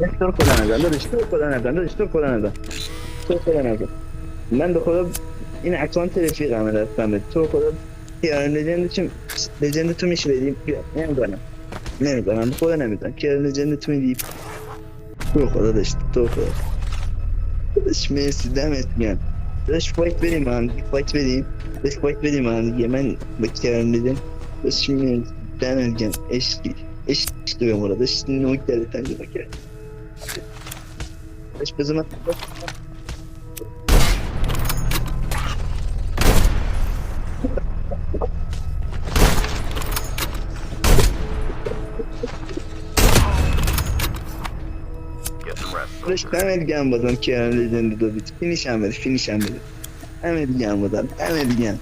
اشترك ولا نزل اشترك ولا نزل اشترك ولا نزل اشترك ولا نزل من دخول این اکانت رفیقمه لطفا تو خدا کیان لجند تو میشه بدیم نمیدونم خدا نمیدونم کیان لجند تو میدیم تو خدا داشت تو خدا داشت مرسی دمت گرم داشت فایت بریم هم فایت بریم داشت فایت بریم هم دیگه من با کیان لجند داشت مرسی دمت گرم عشقی به مراد داشت نوک داره تنجمه کرد داشت بزن من داشت دمت گرم بازم کیان لجند دو بیت فینیش هم بده همه دیگه هم بودم همه دیگه هم